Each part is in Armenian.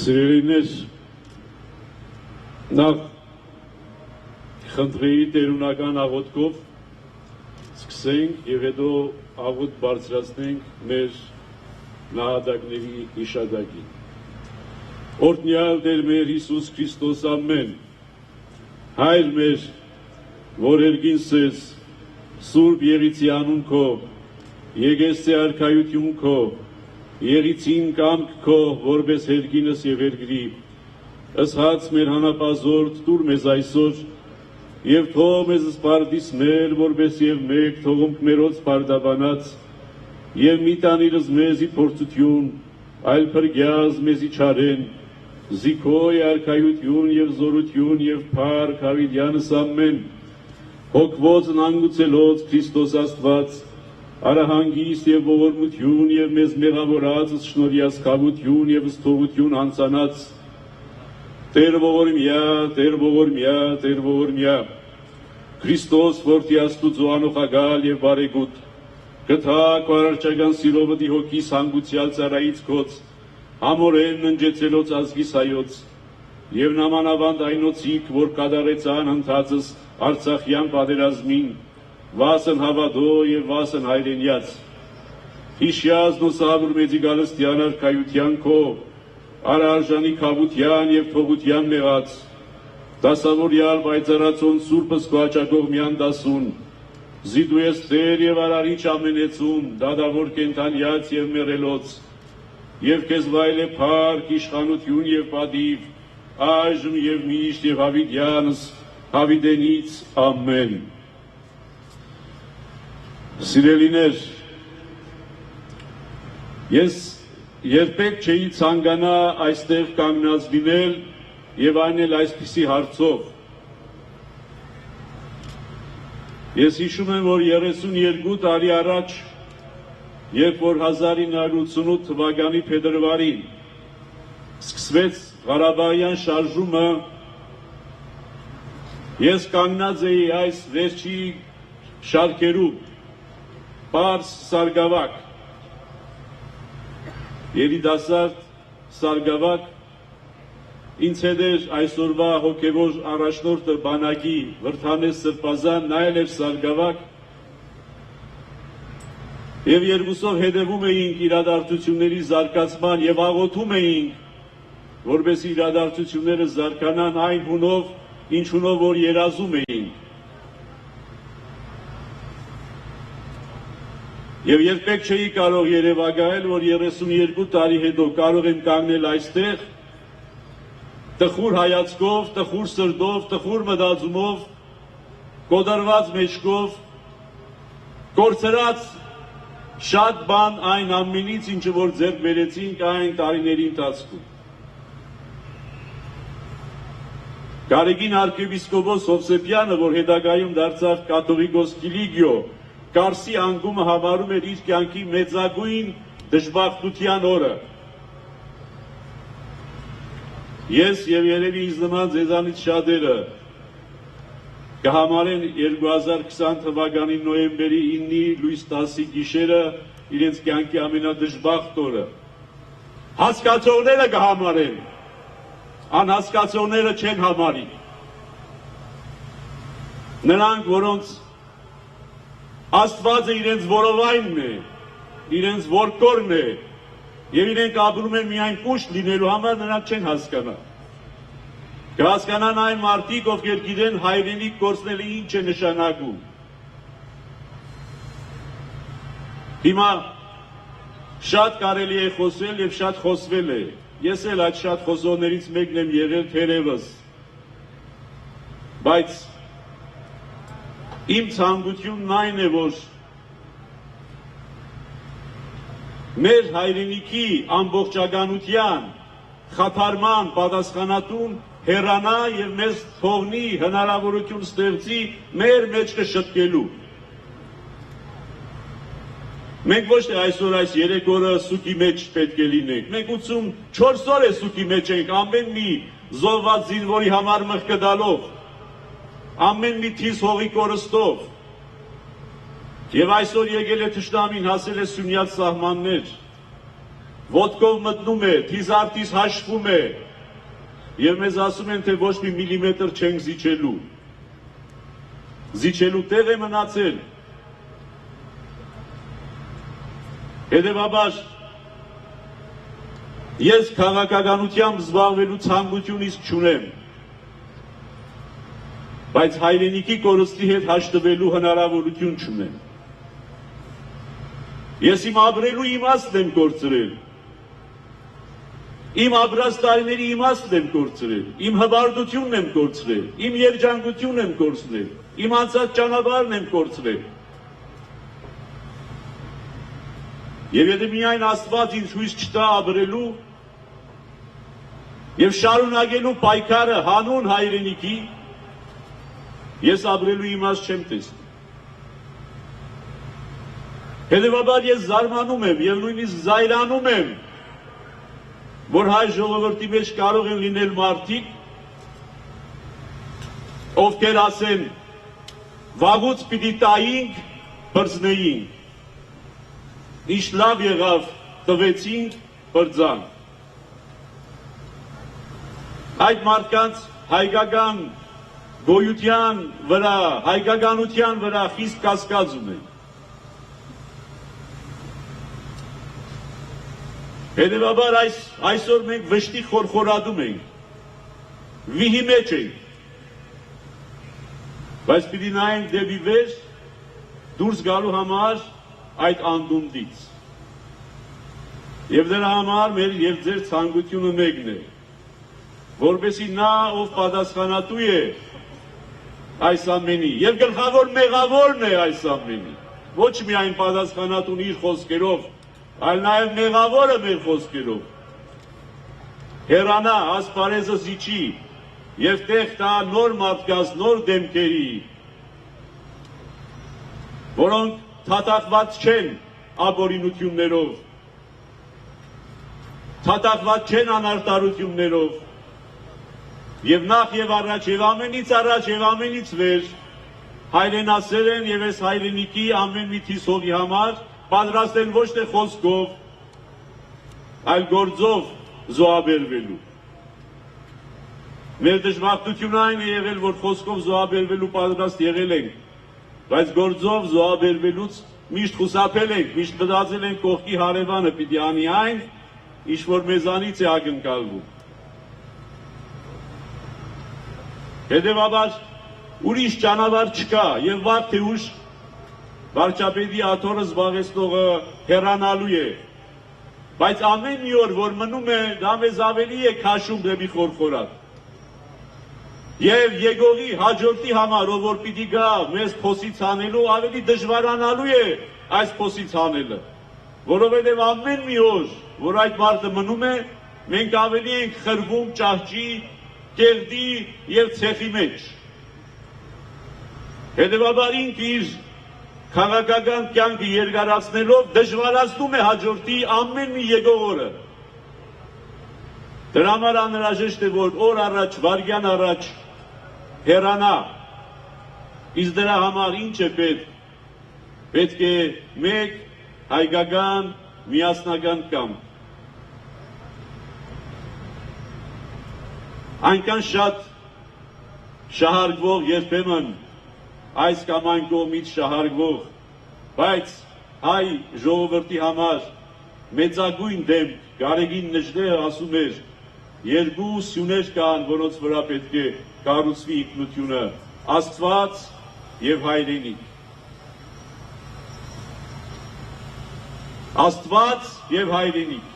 Սիրելիներ, նախ խնդրեի տերունական աղոթքով սկսենք և հետո աղոթք բարձրացնենք մեր նահատակների հիշատակին։ Օրհնյալ Տեր մեր Հիսուս Քրիստոս ամեն, Հայր մեր, որ երկինս ես, Սուրբ Եղիցի անուն քո, Եկեղեցի արքայություն քո, Եղիցին կամք քո, որպես երկինս և երկրի, ըսած մեր հանապազորդ տուր մեզ այսօր, և թող մեզ սպարտիս մեր, որպես և մեկ թողումք մերոց պարտաբանած, և մի տանիրս մեզի փորձություն, այլ փրկյազ մեզի չարեն, զիքոյ արքայություն և զորություն և փառք հավիտյանս ամեն, հոգվոց նանգուցելոց Քրիստոս Աստված, արահանգիստ և ողորմություն և մեզ մեղավորածս շնորհյաս քավություն և սթողություն անցանած, Տեր ողորմյա, Տեր ողորմյա, Տեր ողորմյա, Քրիստոս որդի Աստուծո անոխագալ և բարեգութ, գթակ արարչական սիրովդի հոգիս հանգուցյալ ծառայից քոց, համորեն ընջեցելոց ազգիս հայոց, և նամանավանդ այնոցիկ, որ կադարեցան ընթացս Արցախյան պատերազմին, վասն հավատո և վասն հայրենյաց, հիշյազ նոսաբր մեծի գալստյան արքայության քո, արարժանի քավության և թողության մեղած, դասավորյալ պայծառացոն սուրբս քո աջակողմյան դասուն, զիդու ես Տեր և արարիչ ամենեցուն, դադավոր կենթանյաց և մեղելոց, և քեզ վայել է փառք, իշխանություն և պատիվ, այժմ և միշտ և հավիտյանս, հավիտենից ամեն։ Սիրելիներ, ես երբեք չէի ցանկանա այստեղ կանգնած լինել և այն էլ այսպիսի հարցով։ Ես հիշում եմ, որ 32 տարի առաջ, երբ որ 1988 թվականի փետրվարին սկսվեց Ղարաբաղյան շարժումը, ես կանգնած էի այս վերջի շարքերում, պարզ սարգավակ, երիտասարդ սարգավակ, ինձ հետ էր այսօրվա հոգևոր առաջնորդը բանակի Վրդանես Սրբազան, նա էլ էր սարգավակ, և երկուսով հետևում էինք իրադարձությունների զարգացման և աղոթում էինք, որպեսզի իրադարձությունները զարգանան այն հունով, ինչ հունով որ երազում էինք։ Եվ երբեք չէի կարող երևակայել, որ 32 տարի հետո կարող եմ կանգնել այստեղ, տխուր հայացքով, տխուր սրտով, տխուր մտածումով, կոտրված մեջքով, կորցրած շատ բան այն ամենից, ինչը որ ձեռք բերեցինք այն տարիների ընթացքում։ Գարեգին arczepiskopos Հովսեփյանը, որ հետագայում դարձավ կաթողիկոս Կիլիգիո, Կարսի անկումը համարում էր իր կյանքի մեծագույն դժբախտության օրը։ Ես և երևի ինձ նման ձեզանից շատերը կհամարեն 2020 թվականի նոյեմբերի 9-ի լույս 10-ի գիշերը իրենց կյանքի ամենադժբախտ օրը։ Հասկացողները կհամարեն, անհասկացողները չեն համարի։ Նրանք, որոնց Աստվածը իրենց որովայնն է, իրենց որդորն է, և իրենք ապրում են միայն կուշտ լինելու համար, նրանք չեն հասկանա։ Կհասկանան այն մարդիկ, ովքեր գիտեն հայրենիք կորցնելը ինչ է նշանակում։ Հիմա շատ կարելի է խոսել և շատ խոսվել է։ Ես էլ այդ շատ խոսողներից մեկն եմ եղել թերևս։ Բայց իմ ցանկությունն այն է, որ մեր հայրենիքի ամբողջականության խաթարման պատասխանատուն հեռանա և մեզ թողնի հնարավորություն ստեղծի մեր մեջքը շտկելու։ Մենք ոչ թե այսօր այս 3 օրը սուկի մեջ պետք է լինենք, մենք 84 օր է սուկի մեջ ենք, ամեն մի զոհված զինվորի համար մղկդալով, ամեն մի թիզ հողի կորստով, և այսօր եկել է թշնամին, հասել է սյունյաց սահմաններ, ոտքով մտնում է, թիզարտիս հաշվում է, եւ մեզ ասում են, թե ոչ մի միլիմետր չենք զիջելու։ Զիջելու տեղ է մնացել։ Հետևաբար, ես քաղաքականությամբ զբաղվելու ցանկություն իսկ չունեմ, բայց հայրենիքի կորստի հետ հաշտվելու հնարավորություն չունեմ։ Ես իմ ապրելու իմաստն եմ կորցրել։ Իմ ապրած տարիների իմաստն եմ կորցրել, իմ հպարտությունն եմ կորցրել, իմ երջանկությունն եմ կորցրել, իմ անցած ճանապարհն եմ կորցրել։ Եվ եթե միայն Աստված ինձ հույս չտա ապրելու եւ շարունակելու պայքարը հանուն հայրենիքի, ես ապրելու իմաստ չեմ տեսնում։ Հետևաբար ես զարմանում եմ եւ նույնիսկ զայրանում եմ, որ հայ ժողովրդի մեջ կարող են լինել մարդիկ, ովքեր ասեն, վաղուց պիտի տայինք, բրձնեինք, ինչ լավ եղավ, տվեցինք, բրձանք։ Այդ մարդկանց հայկական գոյության վրա, հայկականության վրա խիստ կասկած ունեն։ Հետևաբար այսօր մենք վշտի խորխորատում ենք, վիհի մեջ ենք, բայց պիտի նայենք դեպի վեր դուրս գալու համար այդ անդունդից։ Եվ դրա համար մեր եւ ձեր ցանկությունը մեկն է, որպեսզի նա, ով պատասխանատու է այս ամենի, եւ գլխավոր մեղավորն է այս ամենի, ոչ միայն պատասխանատուն իր խոսքերով, այլ նաև մեղավորը մեր խոսքերով, հեռանա, ասպարեզը զիջի եւ տեղ տա նոր մարդկանց, նոր դեմքերի, որոնք թաթախված չեն ապօրինություններով, թաթախված չեն անարտարություններով, եւ նախ եւ առաջ եւ ամենից առաջ եւ ամենից վեր հայրենասեր են եւ այս հայրենիքի ամեն մի թիսովի համար պատրաստ են ոչ թե խոսքով, այլ գործով զոհաբերվելու։ Մեր դժբախտությունը այն է եղել, որ խոսքով զոհաբերվելու պատրաստ եղել ենք, բայց գործով զոհաբերվելուց միշտ խուսափել ենք, միշտ մտածել ենք կողքի հարևանը պիտի անի այն, ինչ որ մեզանից է ակնկալվում։ Հետևաբար ուրիշ ճանապարհ չկա եւ վաղ թե ուշ վարչապետի աթոռը զբաղեցնողը հեռանալու է, բայց ամեն մի օր, որ մնում է, դա մեզ ավելի է քաշում դեպի խորխորատ։ Եվ եկողի հաջորդի համար, ով որ պիտի գա մեզ փոսից հանելու, ավելի դժվարանալու է այս փոսից հանելը, որովհետև ամեն մի օր, որ այդ մարդը մնում է, մենք ավելի ենք խրվում ճահճի, կեղտի եւ ցեխի մեջ։ Հետևաբար ինքը իր քաղաքական կյանքը երկարացնելով դժվարացնում է հաջորդի ամեն մի եկող օրը։ Դրա համար անհրաժեշտ է, որ օր առաջ, վայրկյան առաջ հեռանա։ Իսկ դրա համար ինչ է պետք։ Պետք է մեկ հայկական միասնական կամք։ Այնքան շատ շահարկվող երբեմն այս կամ այն կողմից շահարկվող, բայց հայ ժողովրդի համար մեծագույն դեմ Գարեգին Նժդեհը ասում էր, երկու սյուներ կան, որոնց վրա պետք է կառուցվի ինքնությունը, Աստված եւ հայրենիք։ Աստված եւ հայրենիք։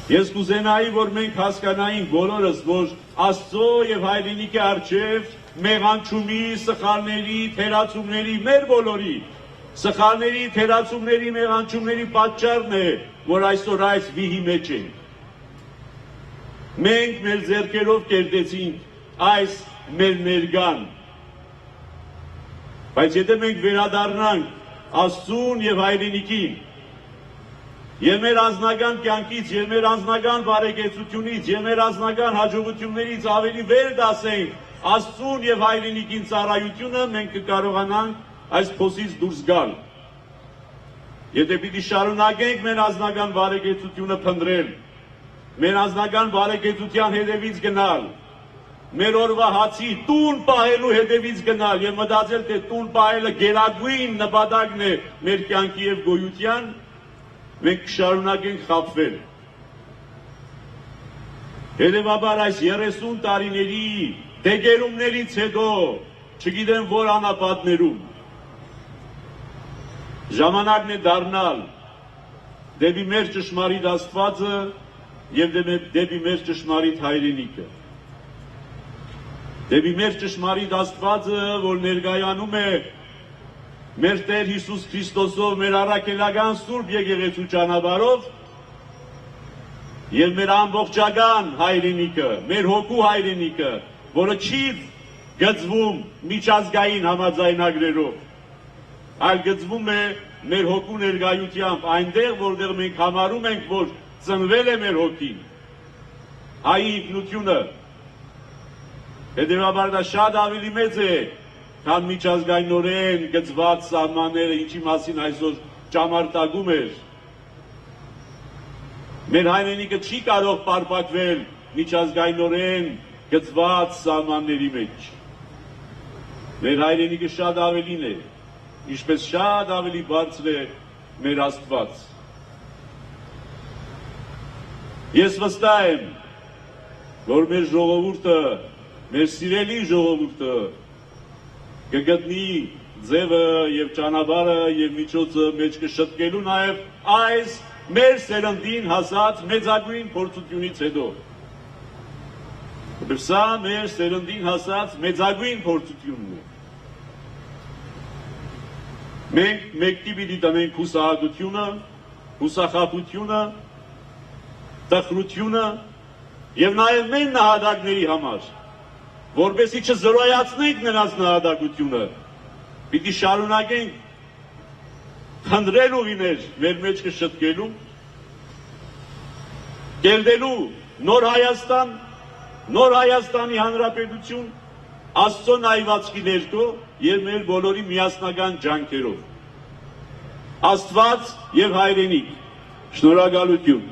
Ես կուզենայի, որ մենք հասկանայինք բոլորս, որ Աստծո եւ հայրենիքի առջև մեղանչումի, սխալների, թերացումների, մեր բոլորի սխալների, թերացումների, մեղանչումների պատճառն է, որ այսօր այս վիհի մեջ ենք։ Մենք մեր ձեռքերով կերտեցինք այս մեր ներկան։ Բայց եթե մենք վերադառնանք Աստծուն եւ հայրենիքին, եւ մեր անձնական կյանքից, եւ մեր անձնական բարեկեցությունից, եւ մեր անձնական հաջողություններից ավելի վեր դասենք Աստծուն եւ հայրենիքին ծառայությունը, մենք կկարողանանք այս փոսից դուրս գալ։ Եթե պիտի շարունակենք մեր անձնական բարեկեցությունը փնտրել, մեր անձնական բարեկեցության հետևից գնալ, մեր օրվա հացի տուն պահելու հետևից գնալ եւ մտածել, թե տուն պահելը գերագույն նպատակն է մեր կյանքի եւ գոյության, մենք կշարունակենք խաբվել։ Հետևաբար այս 30 տարիների դեգերումներից հետո, չգիտեմ որ անապատներում, ժամանակն է դառնալ դեպի մեր ճշմարիտ Աստվածը եւ դեպի մեր ճշմարիտ հայրենիքը։ Դեպի մեր ճշմարիտ Աստվածը, որ ներկայանում է մեր Տեր Հիսուս Քրիստոսով, մեր առաքելական Սուրբ Եկեղեցու ճանապարհով եւ մեր ամբողջական հայրենիքը, մեր հոգու հայրենիքը, որը չի գծվում միջազգային համաձայնագրերով, այլ գծվում է մեր հոգու ներկայությամբ, այնտեղ, որտեղ մենք համարում ենք, որ ծնվել է մեր հոգին, հայի ինքնությունը, հետևաբար դա շատ ավելի մեծ է, քան միջազգայնորեն գծված սահմանները, ինչի մասին այսօր ճամարտակում էր։ Մեր հայրենիքը չի կարող պարփակվել միջազգայնորեն գծված սահմանների մեջ։ Մեր հայրենիքը շատ ավելին է, ինչպես շատ ավելի բարձր է մեր Աստված։ Ես վստահ եմ, որ մեր ժողովուրդը, մեր սիրելի ժողովուրդը կգտնի ձևը եւ ճանապարհը եւ միջոցը մեջ կշտկելու նաեւ այս մեր սերնդին հասած մեծագույն փորձությունից հետո։ Սա մեր սերնդին հասած մեծագույն փորձությունն է։ Մենք մեկի պիտի տնենք հուսահատությունը, հուսախաբությունը, տխրությունը եւ նաեւ մեր նահատակների համար, որպեսզի չզրոյացնենք նրանց նահատակությունը, պիտի շարունակենք խնդրել ուղիներ մեր մեջ կշտկելու, կերտելու նոր Հայաստան, նոր Հայաստանի Հանրապետություն, Աստծո նայվածքի ներքո եւ մեր բոլորի միասնական ջանքերով։ Աստված եւ հայրենիք։ Շնորհակալություն։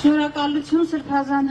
Շնորհակալություն Սրբազան